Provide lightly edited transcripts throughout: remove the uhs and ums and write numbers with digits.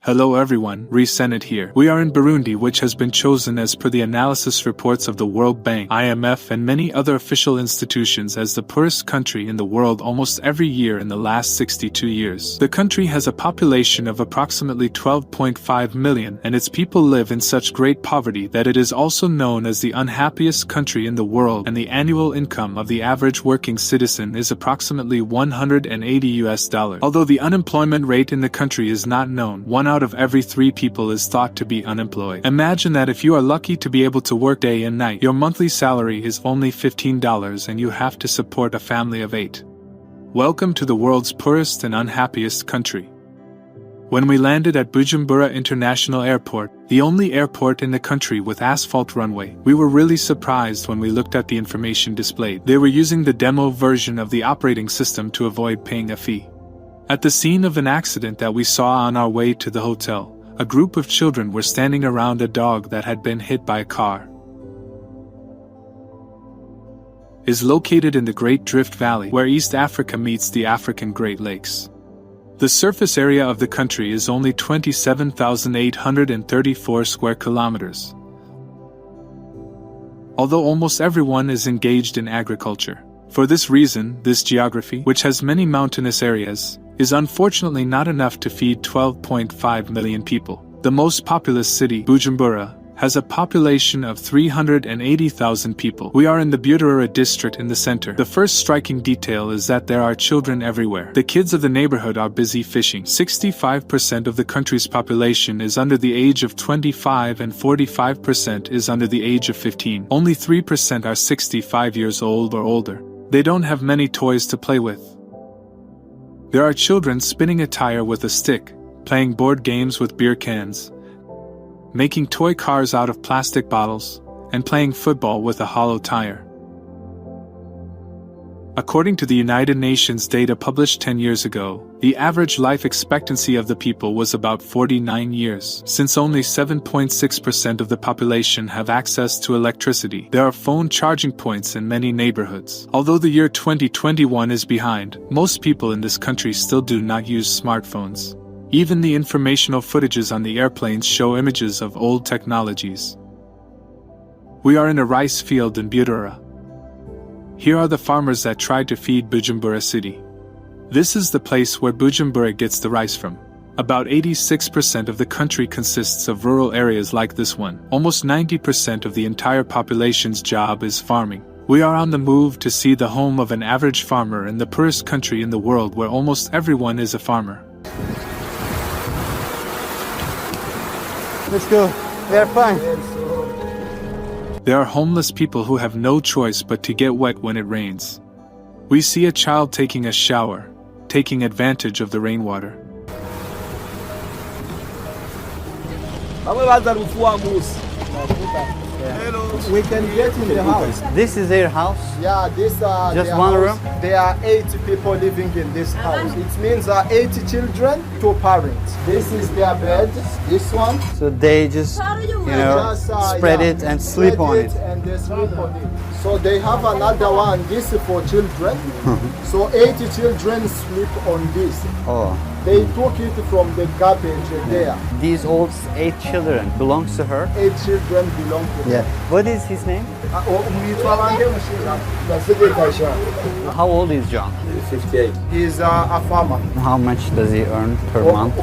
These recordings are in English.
Hello everyone, Senate here. We are in Burundi, which has been chosen as per the analysis reports of the World Bank, IMF and many other official institutions as the poorest country in the world almost every year in the last 62 years. The country has a population of approximately 12.5 million and its people live in such great poverty that it is also known as the unhappiest country in the world, and the annual income of the average working citizen is approximately $180. Although the unemployment rate in the country is not known, 1 out of every 3 people is thought to be unemployed. Imagine that if you are lucky to be able to work day and night, your monthly salary is only $15 and you have to support a family of 8. Welcome to the world's poorest and unhappiest country. When we landed at Bujumbura International Airport, the only airport in the country with asphalt runway, we were really surprised when we looked at the information displayed. They were using the demo version of the operating system to avoid paying a fee. At the scene of an accident that we saw on our way to the hotel, a group of children were standing around a dog that had been hit by a car. It is located in the Great Rift Valley, where East Africa meets the African Great Lakes. The surface area of the country is only 27,834 square kilometers. Although almost everyone is engaged in agriculture. For this reason, this geography, which has many mountainous areas, is unfortunately not enough to feed 12.5 million people. The most populous city, Bujumbura, has a population of 380,000 people. We are in the Burundi district in the center. The first striking detail is that there are children everywhere. The kids of the neighborhood are busy fishing. 65% of the country's population is under the age of 25 and 45% is under the age of 15. Only 3% are 65 years old or older. They don't have many toys to play with. There are children spinning a tire with a stick, playing board games with beer cans, making toy cars out of plastic bottles, and playing football with a hollow tire. According to the United Nations data published 10 years ago, the average life expectancy of the people was about 49 years. Since only 7.6% of the population have access to electricity, there are phone charging points in many neighborhoods. Although the year 2021 is behind, most people in this country still do not use smartphones. Even the informational footages on the airplanes show images of old technologies. We are in a rice field in Burundi. Here are the farmers that tried to feed Bujumbura city. This is the place where Bujumbura gets the rice from. About 86% of the country consists of rural areas like this one. Almost 90% of the entire population's job is farming. We are on the move to see the home of an average farmer in the poorest country in the world where almost everyone is a farmer. Let's go. We are fine. There are homeless people who have no choice but to get wet when it rains. We see a child taking a shower, taking advantage of the rainwater. We can get in the house. This is their house? Yeah, this just one room? There are 8 people living in this house. It means 8 children, 2 parents. This is their bed, this one. So they just, spread it and sleep on it. And they sleep on it. So they have another one, this is for children. So 8 children sleep on this. Oh. They took it from the garbage there. These old 8 children belongs to her? 8 children belong to her. Yeah. What is his name? How old is John? 58. He's a farmer. How much does he earn per month?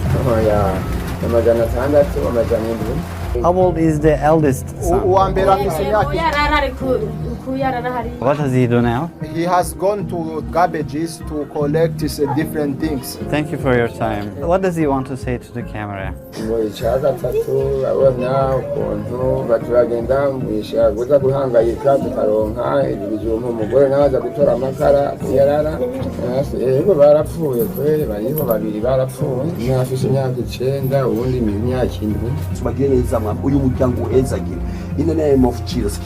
How old is the eldest son? What does he do now? He has gone to garbages to collect different things. Thank you for your time. What does he want to say to the camera? In the name of Jesus.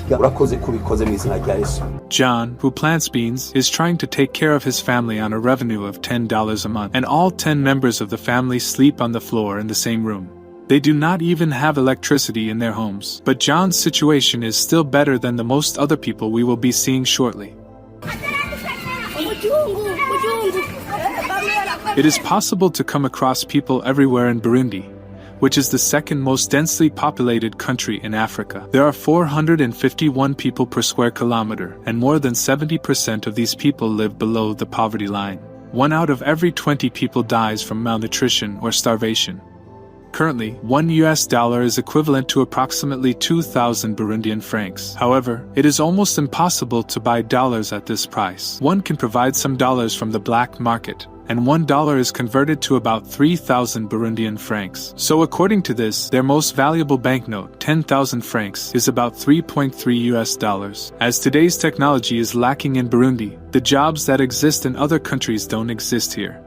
John, who plants beans, is trying to take care of his family on a revenue of $10 a month, and all 10 members of the family sleep on the floor in the same room. They do not even have electricity in their homes. But John's situation is still better than the most other people we will be seeing shortly. It is possible to come across people everywhere in Burundi, which is the second most densely populated country in Africa. There are 451 people per square kilometer, and more than 70% of these people live below the poverty line. 1 out of every 20 people dies from malnutrition or starvation. Currently, $1 is equivalent to approximately 2,000 Burundian francs. However, it is almost impossible to buy dollars at this price. One can provide some dollars from the black market, and $1 is converted to about 3,000 Burundian francs. So according to this, their most valuable banknote, 10,000 francs, is about $3.3. As today's technology is lacking in Burundi, the jobs that exist in other countries don't exist here.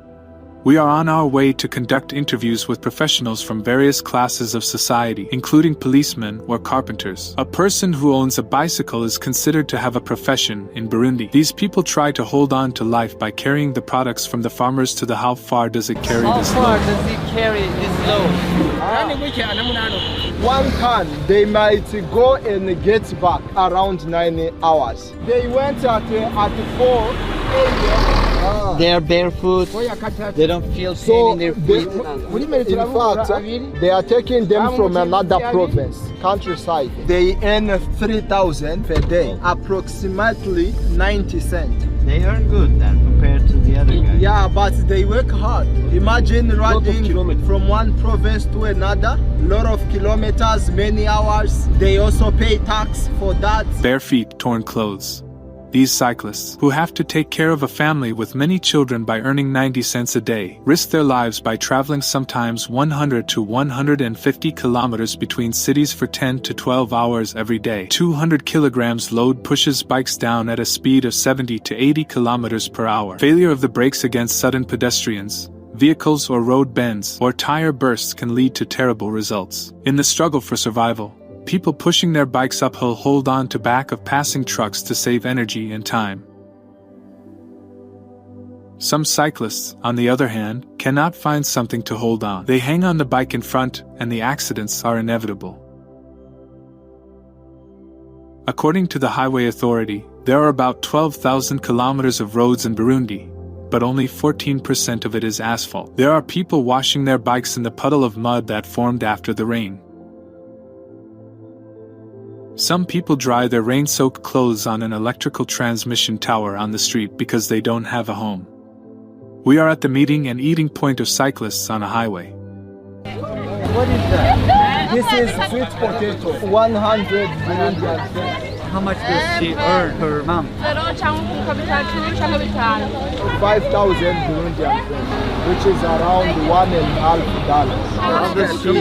We are on our way to conduct interviews with professionals from various classes of society, including policemen or carpenters. A person who owns a bicycle is considered to have a profession in Burundi. These people try to hold on to life by carrying the products from the farmers to the how far does it carry this load? How far does it carry this load? 1 ton, they might go and get back around 9 hours. They went at 4 a.m. They are barefoot. They don't feel pain in their feet. In fact, they are taking them from another province, countryside. They earn 3,000 per day, approximately 90 cents. They earn good then compared to the other guys. Yeah, but they work hard. Imagine riding from one province to another, lot of kilometers, many hours. They also pay tax for that. Bare feet, torn clothes. These cyclists, who have to take care of a family with many children by earning 90 cents a day, risk their lives by traveling sometimes 100 to 150 kilometers between cities for 10 to 12 hours every day. 200 kilograms load pushes bikes down at a speed of 70 to 80 kilometers per hour. Failure of the brakes against sudden pedestrians, vehicles or road bends, or tire bursts can lead to terrible results. In the struggle for survival, people pushing their bikes uphill hold on to back of passing trucks to save energy and time. Some cyclists, on the other hand, cannot find something to hold on. They hang on the bike in front, and the accidents are inevitable. According to the Highway Authority, there are about 12,000 kilometers of roads in Burundi, but only 14% of it is asphalt. There are people washing their bikes in the puddle of mud that formed after the rain. Some people dry their rain-soaked clothes on an electrical transmission tower on the street because they don't have a home. We are at the meeting and eating point of cyclists on a highway. What is that? This is sweet potato, 100 Burundian francs. How much does she earn per month? 5,000 Burundian francs, which is around $1.5. How does she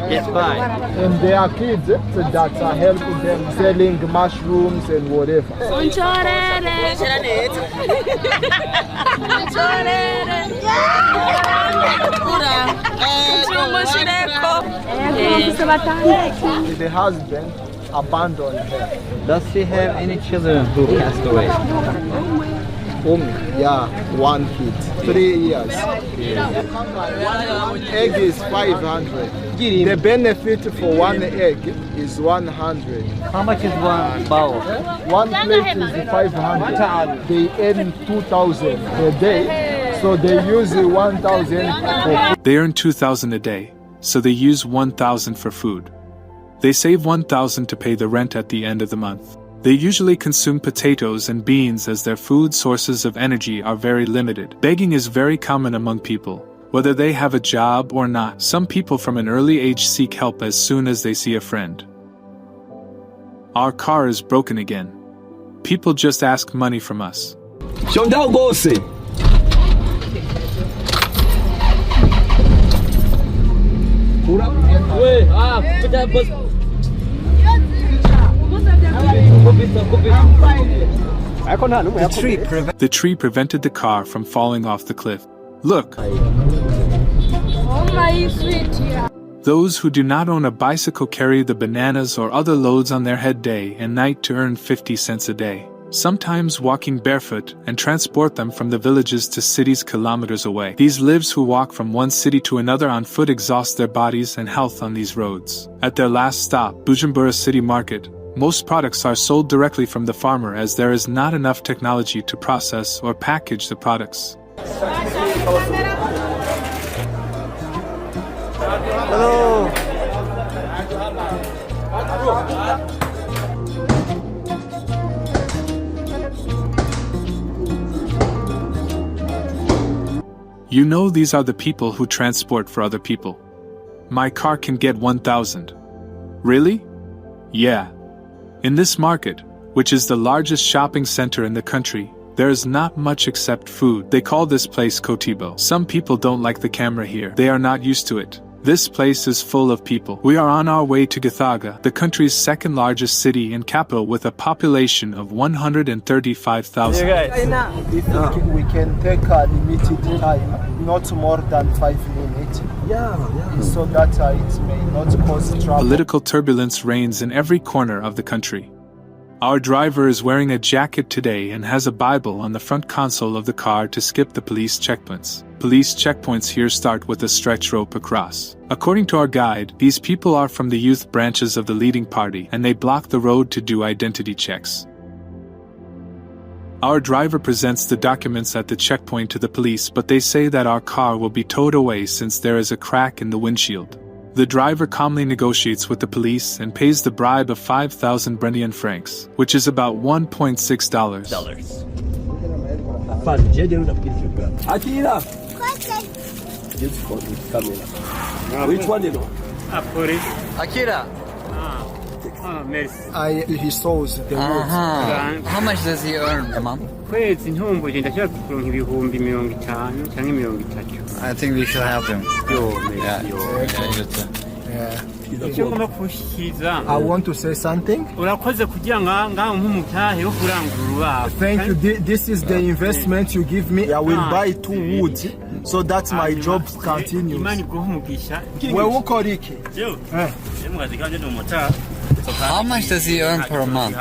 get by? And there are kids that are helping them selling mushrooms and whatever. The husband abandoned her. Does she have any children who passed away? Yeah, 1 kid, 3 years. Egg is 500. The benefit for 1 egg is 100. How much is one bowl? 1 plate is 500. They earn 2,000 a day, so they use 1,000 for food. They earn 2,000 a day, so they use 1,000 for food. They save 1,000 to pay the rent at the end of the month. They usually consume potatoes and beans as their food sources of energy are very limited. Begging is very common among people, whether they have a job or not. Some people from an early age seek help as soon as they see a friend. Our car is broken again. People just ask money from us. The tree prevented the car from falling off the cliff. Look! Those who do not own a bicycle carry the bananas or other loads on their head day and night to earn 50 cents a day, sometimes walking barefoot, and transport them from the villages to cities kilometers away. These lives who walk from one city to another on foot exhaust their bodies and health on these roads. At their last stop, Bujumbura City Market, most products are sold directly from the farmer as there is not enough technology to process or package the products. Hello. You know these are the people who transport for other people. My car can get 1,000. Really? Yeah. In this market, which is the largest shopping center in the country, there is not much except food. They call this place Kotibo. Some people don't like the camera here. They are not used to it. This place is full of people. We are on our way to Githaga, the country's second largest city and capital with a population of 135,000. If we can take a limited time, not more than 5 minutes. So that it may not cause trouble. Political turbulence reigns in every corner of the country. Our driver is wearing a jacket today and has a Bible on the front console of the car to skip the police checkpoints. Police checkpoints here start with a stretch rope across. According to our guide, these people are from the youth branches of the leading party and they block the road to do identity checks. Our driver presents the documents at the checkpoint to the police, but they say that our car will be towed away since there is a crack in the windshield. The driver calmly negotiates with the police and pays the bribe of 5,000 Burundian francs, which is about $1.6. Which one you know? Akira. He sows the wood. How much does he earn a month? I think we should help him. I want to say something. Thank you. This is the investment you give me. I will buy 2 woods so that my job continues. How much does he earn per month?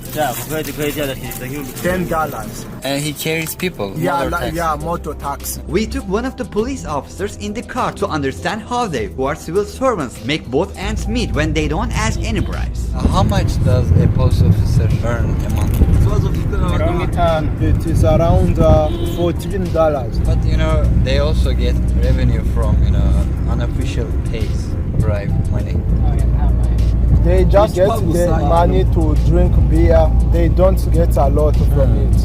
$10. And he carries people. Motor taxi. We took one of the police officers in the car to understand how they, who are civil servants, make both ends meet when they don't ask any bribes. How much does a post officer earn a month? It is around $14. But they also get revenue from unofficial pays, bribe money. They just get the money to drink beer. They don't get a lot from it.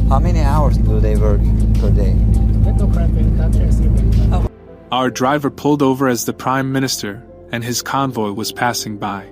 How many hours do they work per day? Our driver pulled over as the Prime Minister and his convoy was passing by.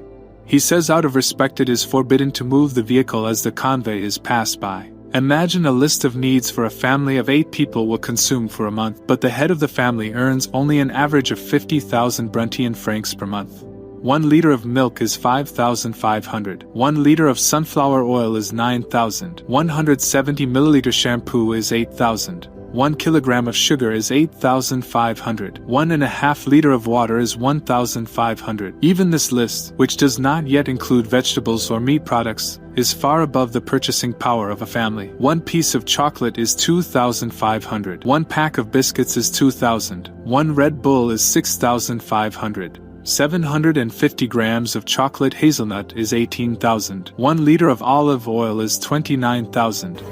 He says out of respect it is forbidden to move the vehicle as the convoy is passed by. Imagine a list of needs for a family of 8 people will consume for a month, but the head of the family earns only an average of 50,000 Burundian francs per month. 1 liter of milk is 5,500. 1 liter of sunflower oil is 9,000. 170 milliliter shampoo is 8,000. 1 kilogram of sugar is 8,500. 1.5 liter of water is 1,500. Even this list, which does not yet include vegetables or meat products, is far above the purchasing power of a family. 1 piece of chocolate is 2,500. 1 pack of biscuits is 2,000. 1 Red Bull is 6,500. 750 grams of chocolate hazelnut is 18,000. 1 liter of olive oil is 29,000.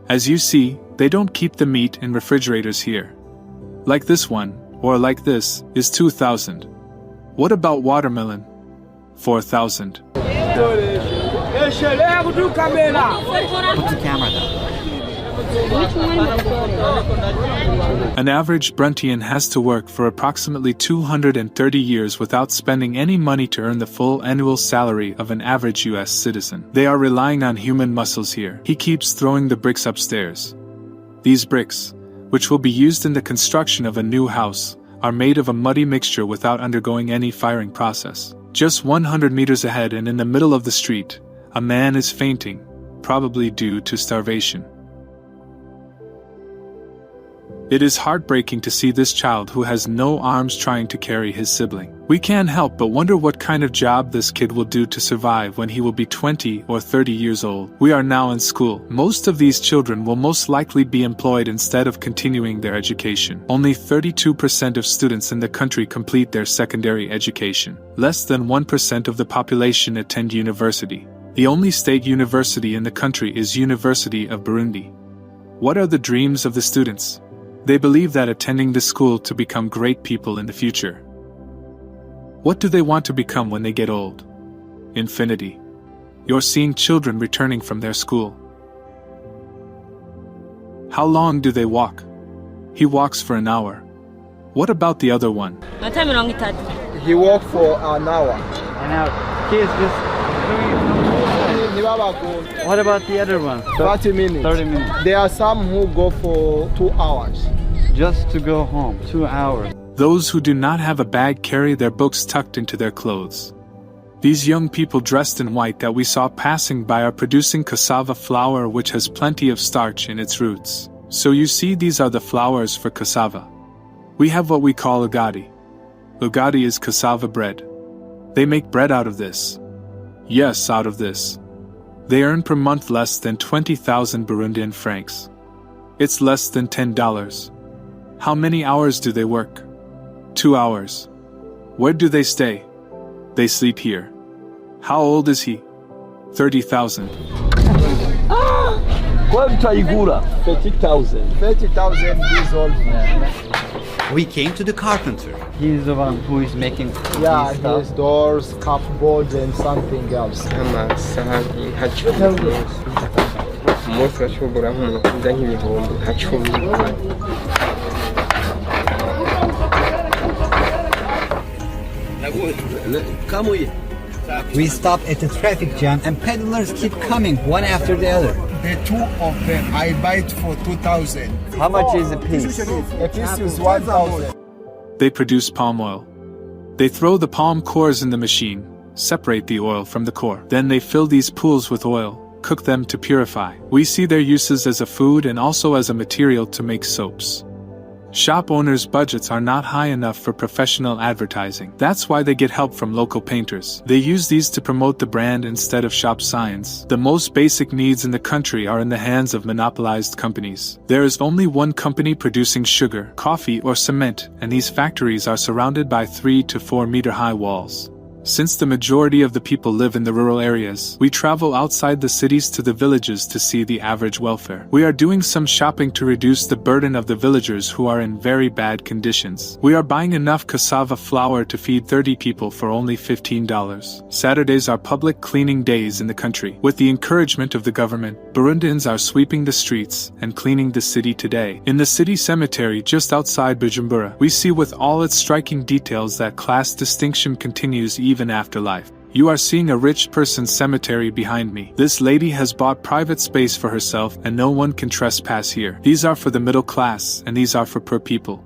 As you see, they don't keep the meat in refrigerators here. Like this one, or like this, is 2,000. What about watermelon? 4,000. Put the camera down. An average Burundian has to work for approximately 230 years without spending any money to earn the full annual salary of an average US citizen. They are relying on human muscles here. He keeps throwing the bricks upstairs. These bricks, which will be used in the construction of a new house, are made of a muddy mixture without undergoing any firing process. Just 100 meters ahead and in the middle of the street, a man is fainting, probably due to starvation. It is heartbreaking to see this child who has no arms trying to carry his sibling. We can't help but wonder what kind of job this kid will do to survive when he will be 20 or 30 years old. We are now in school. Most of these children will most likely be employed instead of continuing their education. Only 32% of students in the country complete their secondary education. Less than 1% of the population attend university. The only state university in the country is University of Burundi. What are the dreams of the students? They believe that attending the school to become great people in the future. What do they want to become when they get old? Infinity. You're seeing children returning from their school. How long do they walk? He walks for an hour. What about the other one? He walked for an hour. And now he is just doing. What about the other one? 30 minutes. 30 minutes. There are some who go for 2 hours. Just to go home, 2 hours. Those who do not have a bag carry their books tucked into their clothes. These young people dressed in white that we saw passing by are producing cassava flour, which has plenty of starch in its roots. So you see, these are the flours for cassava. We have what we call ugadi. Ugadi is cassava bread. They make bread out of this. Yes, out of this. They earn per month less than 20,000 Burundian francs. It's less than $10. How many hours do they work? 2 hours. Where do they stay? They sleep here. How old is he? 30,000. Quanto aigura? 30,000. 30,000 years old. We came to the carpenter. He's the one who is making Yeah, these stuff. his doors, cupboards, and something else. We stop at the traffic jam and peddlers keep coming one after the other. The 2 of them, I buy it for 2,000. How much is a piece? A piece is 1,000. They produce palm oil. They throw the palm cores in the machine, separate the oil from the core. Then they fill these pools with oil, cook them to purify. We see their uses as a food and also as a material to make soaps. Shop owners' budgets are not high enough for professional advertising. That's why they get help from local painters. They use these to promote the brand instead of shop signs. The most basic needs in the country are in the hands of monopolized companies. There is only one company producing sugar, coffee, or cement, and these factories are surrounded by 3 to 4 meter high walls. Since the majority of the people live in the rural areas, we travel outside the cities to the villages to see the average welfare. We are doing some shopping to reduce the burden of the villagers who are in very bad conditions. We are buying enough cassava flour to feed 30 people for only $15. Saturdays are public cleaning days in the country. With the encouragement of the government, Burundians are sweeping the streets and cleaning the city today. In the city cemetery just outside Bujumbura, we see with all its striking details that class distinction continues even after life. You are seeing a rich person's cemetery behind me. This lady has bought private space for herself and no one can trespass here. These are for the middle class and these are for poor people.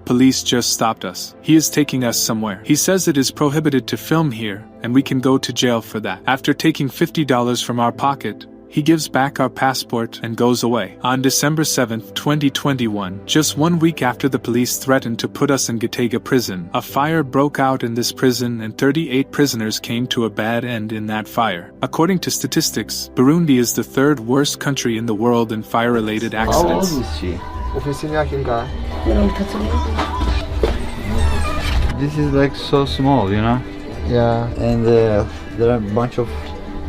Police just stopped us. He is taking us somewhere. He says it is prohibited to film here and we can go to jail for that. After taking $50 from our pocket, he gives back our passport and goes away. On December 7, 2021, just 1 week after the police threatened to put us in Gitega prison, a fire broke out in this prison and 38 prisoners came to a bad end in that fire. According to statistics, Burundi is the 3rd worst country in the world in fire-related accidents. How old is she? Officinha This is like so small, you know? Yeah. And there are a bunch of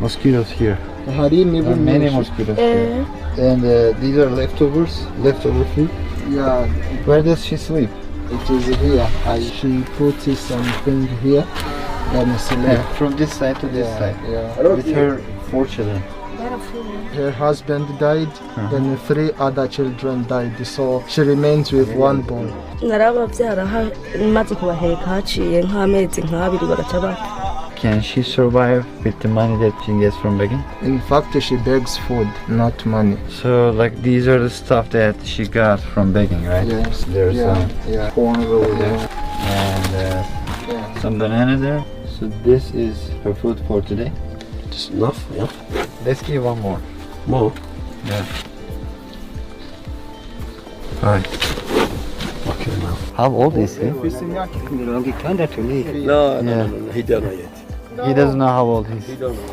mosquitoes here. There are many mosquitoes here. And these are leftover food. Yeah, Where does she sleep? it is here. She put something here. Then sleep. From this side to this side. Yeah. With her 4 children. Her husband died, then 3 other children died, so she remains with 1 boy. Can she survive with the money that she gets from begging? In fact, she begs food, not money. So like these are the stuff that she got from begging, right? Yes. There's corn roll there. and some banana there. So this is her food for today. Just enough, yeah. Let's give one more. More. Yeah. Right. Okay, now. How old is he? No, Yeah. he don't know yet. He doesn't know how old he is. He don't know.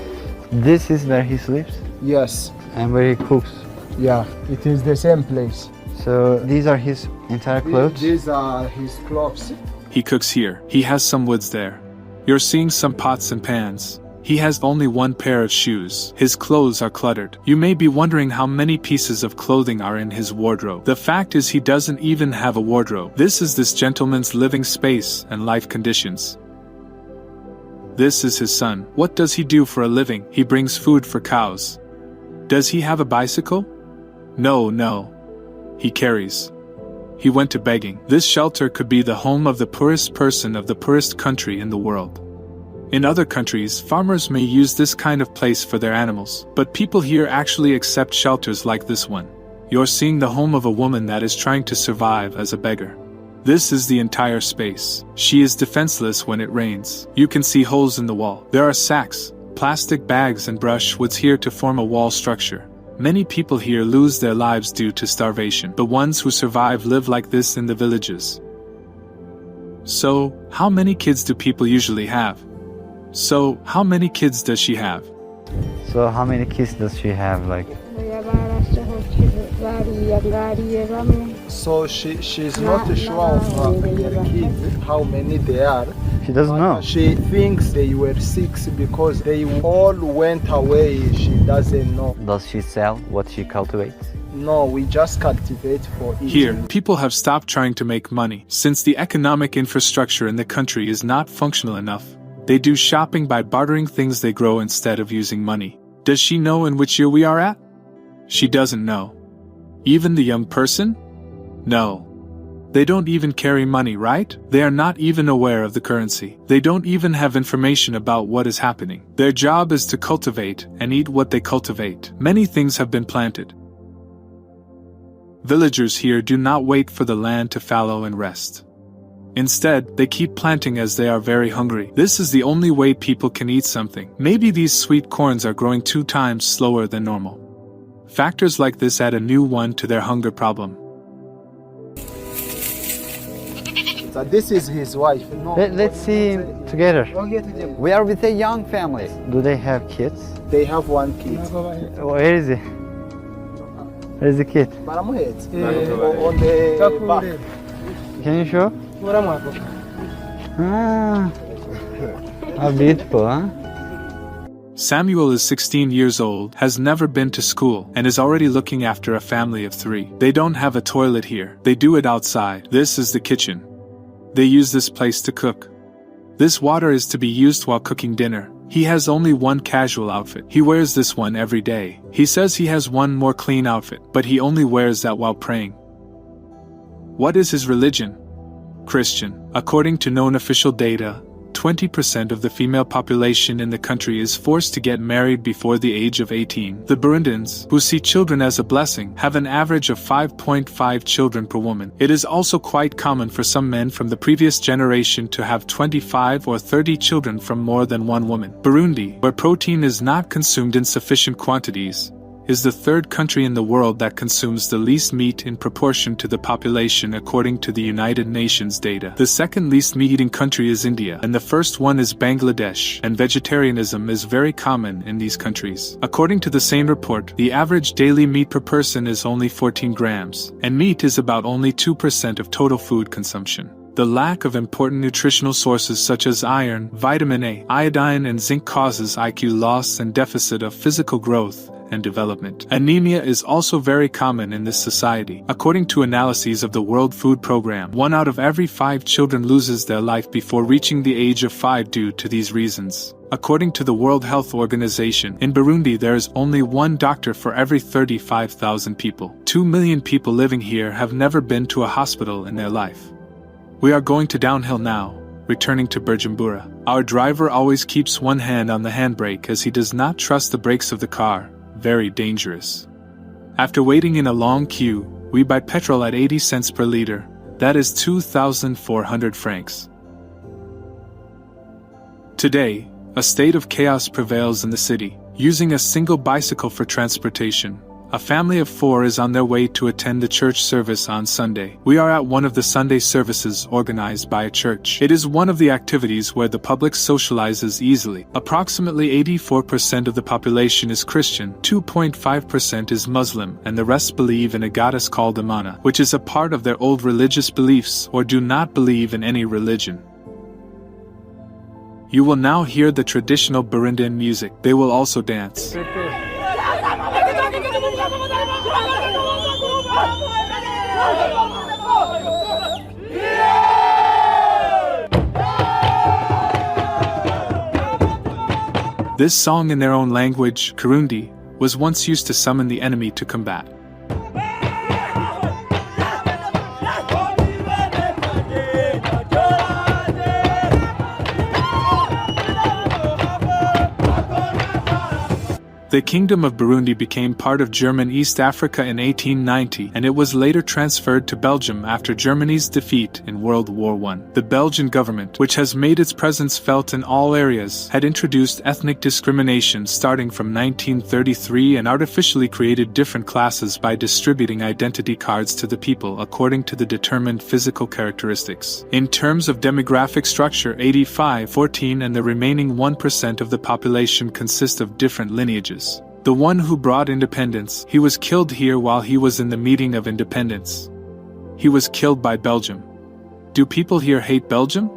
This is where he sleeps Yes, and where he cooks. yeah, it is the same place. So these are his entire clothes. These are his clothes. He cooks here. He has some woods there. You're seeing some pots and pans. He has only one pair of shoes. His clothes are cluttered. You may be wondering how many pieces of clothing are in his wardrobe. The fact is he doesn't even have a wardrobe. This is this gentleman's living space and life conditions. This is his son. What does he do for a living? He brings food for cows. Does he have a bicycle? No. He carries. He went to begging. This shelter could be the home of the poorest person of the poorest country in the world. In other countries, farmers may use this kind of place for their animals, but people here actually accept shelters like this one. You're seeing the home of a woman that is trying to survive as a beggar. This is the entire space. She is defenseless when it rains. You can see holes in the wall. There are sacks, plastic bags and brushwoods here to form a wall structure. Many people here lose their lives due to starvation. The ones who survive live like this in the villages. So, how many kids do people usually have? So, how many kids does she have? So how many kids does she have? Like, So she's not sure of their kids, how many they are. she doesn't know. She thinks they were 6 because they all went away. She doesn't know. Does she sell what she cultivates? No, we just cultivate for eating. Here, people have stopped trying to make money. Since the economic infrastructure in the country is not functional enough, they do shopping by bartering things they grow instead of using money. Does she know in which year we are at? She doesn't know. Even the young person? No. They don't even carry money, right? They are not even aware of the currency. They don't even have information about what is happening. Their job is to cultivate and eat what they cultivate. Many things have been planted. Villagers here do not wait for the land to fallow and rest. Instead, they keep planting as they are very hungry. This is the only way people can eat something. Maybe these sweet corns are growing 2 times slower than normal. Factors like this add a new one to their hunger problem. So this is his wife. No. Let's see together. We are with a young family. Do they have kids? They have 1 kid. Where is he? Where is the kid? On the back. Can you show? Ah, how beautiful, huh? Samuel is 16 years old, has never been to school, and is already looking after a family of 3. They don't have a toilet here. They do it outside. This is the kitchen. They use this place to cook. This water is to be used while cooking dinner. He has only one casual outfit. He wears this one every day. He says he has one more clean outfit, but he only wears that while praying. What is his religion? Christian. According to known official data, 20% of the female population in the country is forced to get married before the age of 18. The Burundians, who see children as a blessing, have an average of 5.5 children per woman. It is also quite common for some men from the previous generation to have 25 or 30 children from more than one woman. Burundi, where protein is not consumed in sufficient quantities, is the 3rd country in the world that consumes the least meat in proportion to the population according to the United Nations data. The 2nd least meat-eating country is India, and the 1st one is Bangladesh, and vegetarianism is very common in these countries. According to the same report, the average daily meat per person is only 14 grams, and meat is about only 2% of total food consumption. The lack of important nutritional sources such as iron, vitamin A, iodine and zinc causes IQ loss and deficit of physical growth and development. Anemia is also very common in this society. According to analyses of the World Food Programme, 1 out of every 5 children loses their life before reaching the age of 5 due to these reasons. According to the World Health Organization, in Burundi there is only 1 doctor for every 35,000 people. 2 million people living here have never been to a hospital in their life. We are going to downhill now, returning to Bujumbura. Our driver always keeps one hand on the handbrake as he does not trust the brakes of the car. Very dangerous. After waiting in a long queue, we buy petrol at 80 cents per liter. That is 2,400 francs. Today, a state of chaos prevails in the city. Using a single bicycle for transportation, A family of 4 is on their way to attend the church service on Sunday. We are at one of the Sunday services organized by a church. It is one of the activities where the public socializes easily. Approximately 84% of the population is Christian, 2.5% is Muslim, and the rest believe in a goddess called Amana, which is a part of their old religious beliefs or do not believe in any religion. You will now hear the traditional Burundian music. They will also dance. This song in their own language, Kirundi, was once used to summon the enemy to combat. The Kingdom of Burundi became part of German East Africa in 1890, and it was later transferred to Belgium after Germany's defeat in World War I. The Belgian government, which has made its presence felt in all areas, had introduced ethnic discrimination starting from 1933 and artificially created different classes by distributing identity cards to the people according to the determined physical characteristics. In terms of demographic structure, 85-14 and the remaining 1% of the population consist of different lineages. The one who brought independence, he was killed here while he was in the meeting of independence. He was killed by Belgium. Do people here hate Belgium?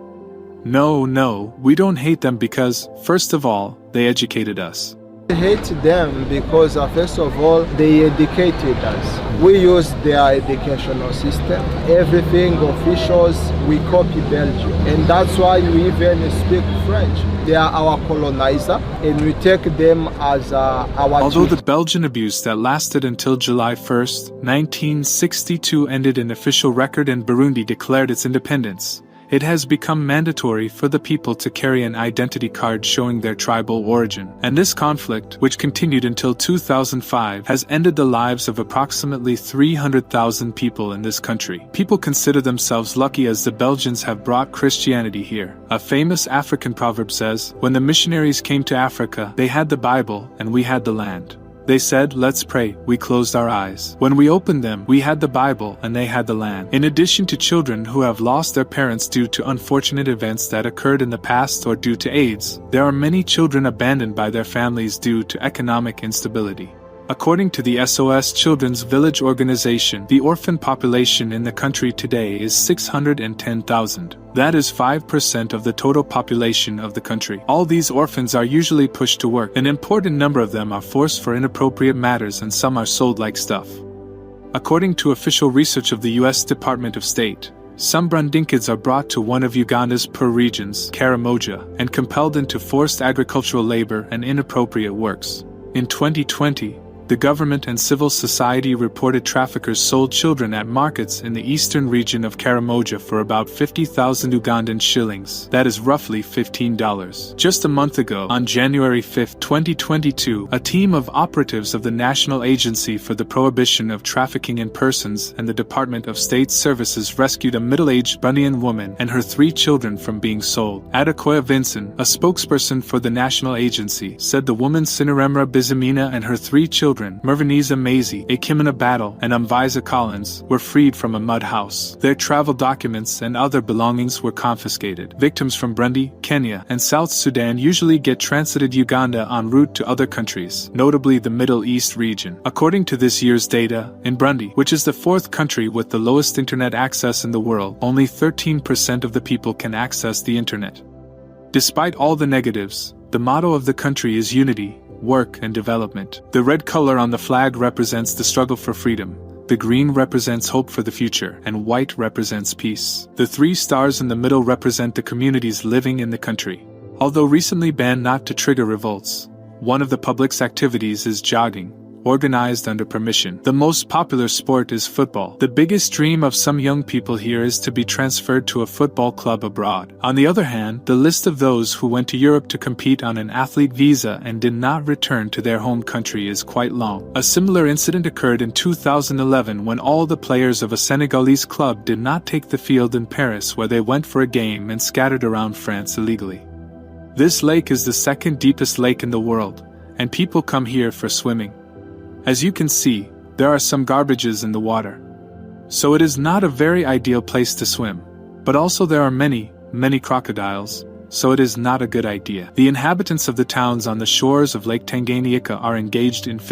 No, we don't hate them because, first of all, they educated us. We hate them because, first of all, they educated us. We use their educational system. Everything officials, we copy Belgium. And that's why we even speak French. They are our colonizer, and we take them as our... Although the Belgian abuse that lasted until July 1st, 1962 ended an official record and Burundi declared its independence, it has become mandatory for the people to carry an identity card showing their tribal origin. And this conflict, which continued until 2005, has ended the lives of approximately 300,000 people in this country. People consider themselves lucky as the Belgians have brought Christianity here. A famous African proverb says, "When the missionaries came to Africa, they had the Bible and we had the land. They said, let's pray, we closed our eyes. When we opened them, we had the Bible and they had the land." In addition to children who have lost their parents due to unfortunate events that occurred in the past or due to AIDS, there are many children abandoned by their families due to economic instability. According to the SOS Children's Village organization, the orphan population in the country today is 610,000. That is 5% of the total population of the country. All these orphans are usually pushed to work. An important number of them are forced for inappropriate matters and some are sold like stuff. According to official research of the U.S. Department of State, some Burundians are brought to one of Uganda's poor regions, Karamoja, and compelled into forced agricultural labor and inappropriate works. In 2020, the government and civil society reported traffickers sold children at markets in the eastern region of Karamoja for about 50,000 Ugandan shillings, that is roughly $15. Just a month ago, on January 5, 2022, a team of operatives of the National Agency for the Prohibition of Trafficking in Persons and the Department of State Services rescued a middle-aged Burundian woman and her 3 children from being sold. Adekoya Vincent, a spokesperson for the National Agency, said the woman Sinaremra Bizimina and her 3 children, Merveniza Maisie, Akimana Battle, and Umviza Collins, were freed from a mud house. Their travel documents and other belongings were confiscated. Victims from Burundi, Kenya, and South Sudan usually get transited Uganda en route to other countries, notably the Middle East region. According to this year's data, in Burundi, which is the 4th country with the lowest internet access in the world, only 13% of the people can access the internet. Despite all the negatives, the motto of the country is unity, work, and development. The red color on the flag represents the struggle for freedom, the green represents hope for the future, and white represents peace. The 3 stars in the middle represent the communities living in the country. Although recently banned not to trigger revolts, one of the public's activities is jogging, organized under permission. The most popular sport is football. The biggest dream of some young people here is to be transferred to a football club abroad. On the other hand, the list of those who went to Europe to compete on an athlete visa and did not return to their home country is quite long. A similar incident occurred in 2011 when all the players of a Senegalese club did not take the field in Paris where they went for a game and scattered around France illegally. This lake is the 2nd deepest lake in the world, and people come here for swimming. As you can see, there are some garbages in the water. So it is not a very ideal place to swim. But also there are many crocodiles, so it is not a good idea. The inhabitants of the towns on the shores of Lake Tanganyika are engaged in